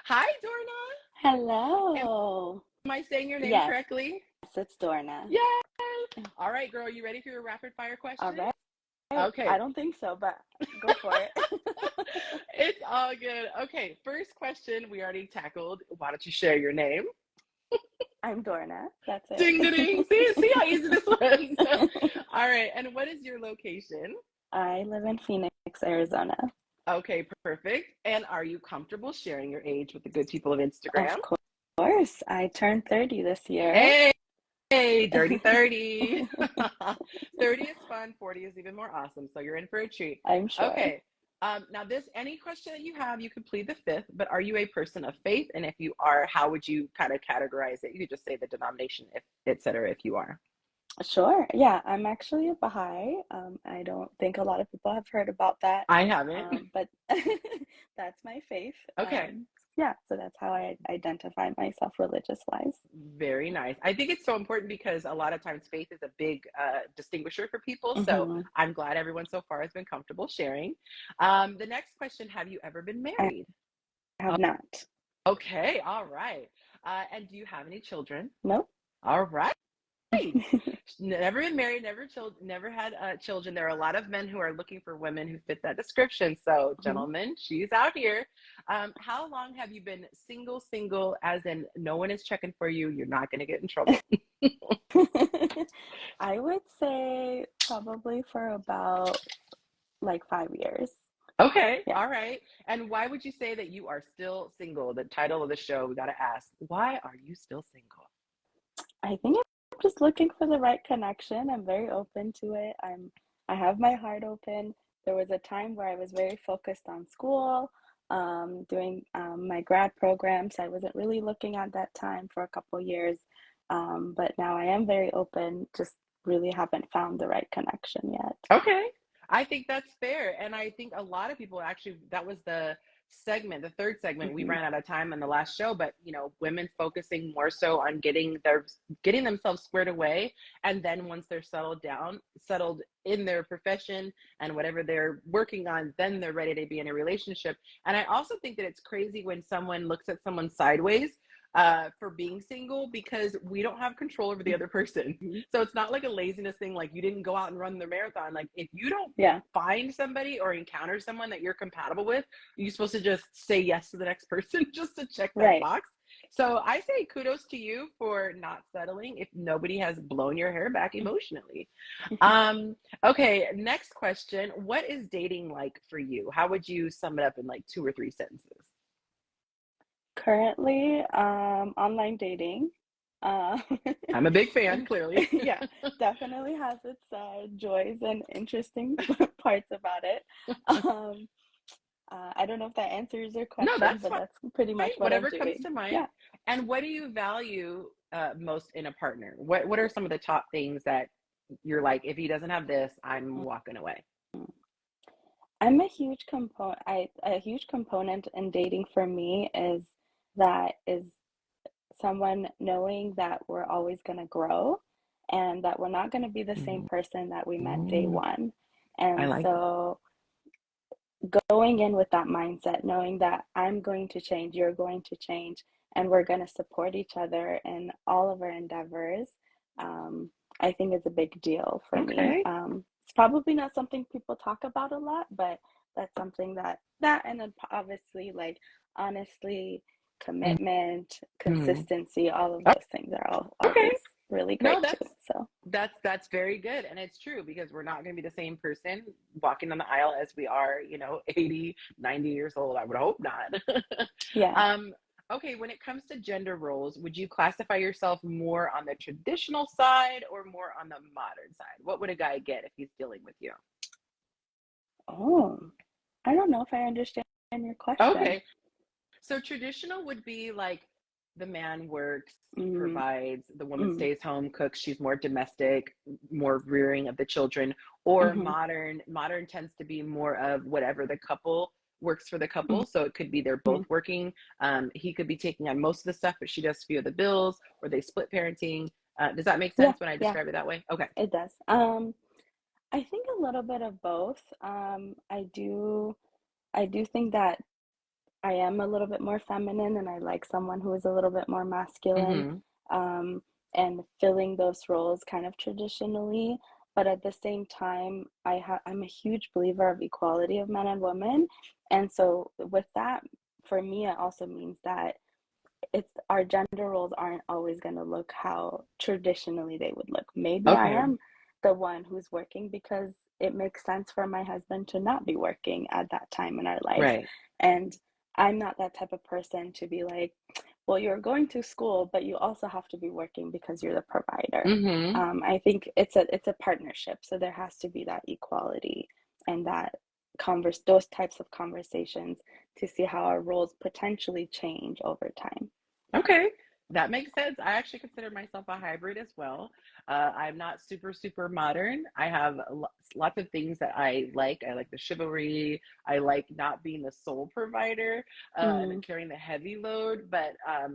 Hi, Dorna. Am Hello. I saying your name Yes, correctly? it's Dorna. Yes. All right, girl. You ready for your rapid fire All questions? right. I Okay. don't think so, but go for it. It's all good. Okay. First question we already tackled. Why don't you share your name? I'm Dorna. That's Ding, ding, it. ding. See how easy this was. All right. And what is your location? I live in Phoenix, Arizona. Okay, perfect. And are you comfortable sharing your age with the good people of Of Instagram? course. I turned 30 this year. Hey, hey, dirty 30. 30 is fun, 40 is even more awesome. So you're in for a treat. I'm sure. Okay. Now this any question that you have, you can plead the fifth, but are you a person of faith? And if you are, how would you kind of categorize it? You could just say the denomination, if et cetera, if you are. Sure. Yeah, I'm actually a Baha'i. I don't think a lot of people have heard about that. I haven't. But that's my faith. Okay. Yeah, so that's how I identify myself religious wise. Very nice. I think it's so important because a lot of times faith is a big distinguisher for people. So Hmm. I'm glad everyone so far has been comfortable sharing. The next question, have you ever been I married? have not. Okay, all right. And do you have any children? Nope. All right. Never been married, never had children. There are a lot of men who are looking for women who fit that description. So, Mhm. gentlemen, she's out here. How long have you been single, as in no one is checking for you? You're not going to get in trouble. I would say probably for about like 5 years. Okay, Yeah. all right. And why would you say that you are still single? The title of the show, we got to ask, why are you still single? I think I'm just looking for the right connection. I'm very open to it. I have my heart open. There was a time where I was very focused on school, doing my grad program, so I wasn't really looking at that time for a couple years. But now I am very open, just really haven't found the right connection yet. Okay. I think that's fair. And I think a lot of people actually, that was the segment, the third segment. We Hmm. ran out of time on the last show, but women focusing more so on getting themselves squared away. And then once they're settled in their profession and whatever they're working on, then they're ready to be in a relationship. And I also think that it's crazy when someone looks at someone sideways for being single because we don't have control over the other person. Hmm. So it's not like a laziness thing, like you didn't go out and run the marathon. Like if you don't Yeah, find somebody or encounter someone that you're compatible with, you're supposed to just say yes to the next person just to check that right. box. So I say kudos to you for not settling if nobody has blown your hair back emotionally. Um, okay, next question. What is dating like for you? How would you sum it up in like two or three sentences? Currently, online dating. Uh, I'm a big fan, clearly. yeah, definitely has its joys and interesting parts about it. Um, I don't know if that answers your No, question, that's but fine. that's pretty much what I'm Whatever comes doing. to mind. Yeah. And what do you value most in a partner? What are some of the top things that you're like, if he doesn't have this, I'm walking away? I'm a huge component in dating for me is someone knowing that we're always going to grow and that we're not going to be the same person that we met day Mm, one. I And like that. so going in with that mindset, knowing that I'm going to change, you're going to change, and we're going to support each other in all of our endeavors, um, I think is a big deal for me. Okay. It's probably not something people talk about a lot, but that's something that and then obviously like honestly, commitment, Mhm. consistency, all of those things are all Okay. always really No, great too. So that's very good. And it's true because we're not going to be the same person walking down the aisle as we are, 80, 90 years old. I would hope not. yeah. um, okay, when it comes to gender roles, would you classify yourself more on the traditional side or more on the modern side? What would a guy get if he's dealing with you? Oh, I don't know if I understand your question. Okay. So traditional would be like the man works, Mm, provides, the woman mm, stays home, cooks, she's more domestic, more rearing of the children. Or mhm, modern tends to be more of whatever the couple works for the couple. So it could be they're both mhm. working. He could be taking on most of the stuff, but she does a few of the bills, or they split parenting. Does that make Yeah, sense when I yeah, describe it that way? Okay. it does. I think a little bit of both. I do think that I am a little bit more feminine and I like someone who is a little bit more masculine, Mm-hmm. um, and filling those roles kind of traditionally. But at the same time, I'm a huge believer of equality of men and women. And so with that, for me, it also means that it's our gender roles aren't always going to look how traditionally they would look. Maybe I Okay. am the one who's working because it makes sense for my husband to not be working at that time in our life. Right. And I'm not that type of person to be like, well, you're going to school, but you also have to be working because you're the provider. Mm-hmm. I think it's a partnership, so there has to be that equality and that those types of conversations to see how our roles potentially change over time. Okay, that makes sense. I actually consider myself a hybrid as well. I'm not super, super modern. I have lots of things that I like. I like the chivalry. I like not being the sole provider and then Mm. carrying the heavy load. But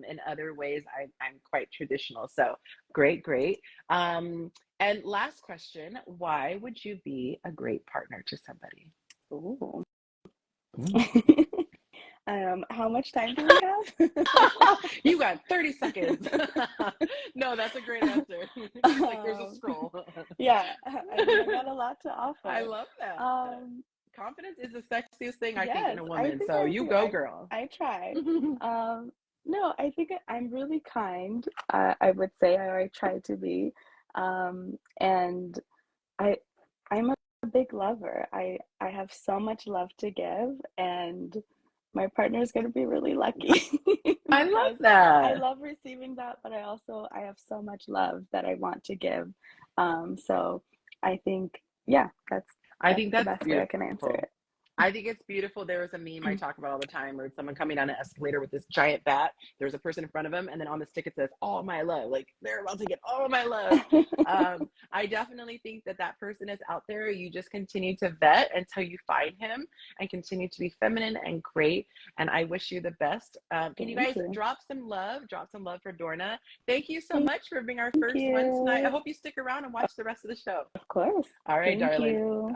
in other ways, I'm quite traditional. So great, great. Um, and last question, why would you be a great partner to somebody? Ooh. Mm. How much time do we have? You got 30 seconds. No, that's a great answer. Like there's a um, scroll. yeah, I mean, I got a lot to I offer. love that. Um, Confidence is the sexiest thing I think in yes, a I woman. think So I you do. go, girl. I try. Um, no, I think I'm really kind. I would say, or I try to be. And I I'm a big lover. I have so much love to give, and my partner is going to be really lucky I love because I that. love receiving that, but I have so much love that I want to give. So I think, yeah, I that's think the that's best way I can answer beautiful. I think it's beautiful. There was a meme I it. talk about all the time where it's someone coming down an escalator with this giant bat. There's a person in front of him, and then on the stick it says "all my love." Like they're about to get all my love. I definitely think that that person is out there. You just continue to vet until you find him, and continue to be feminine and great. And I wish you the best. Can you Thank guys you. drop some love? Drop some love for Dorna. Thank you so Thank much for being our first one tonight. I you. hope you stick around and watch the rest of the show. Of course. All right, Thank darling. you.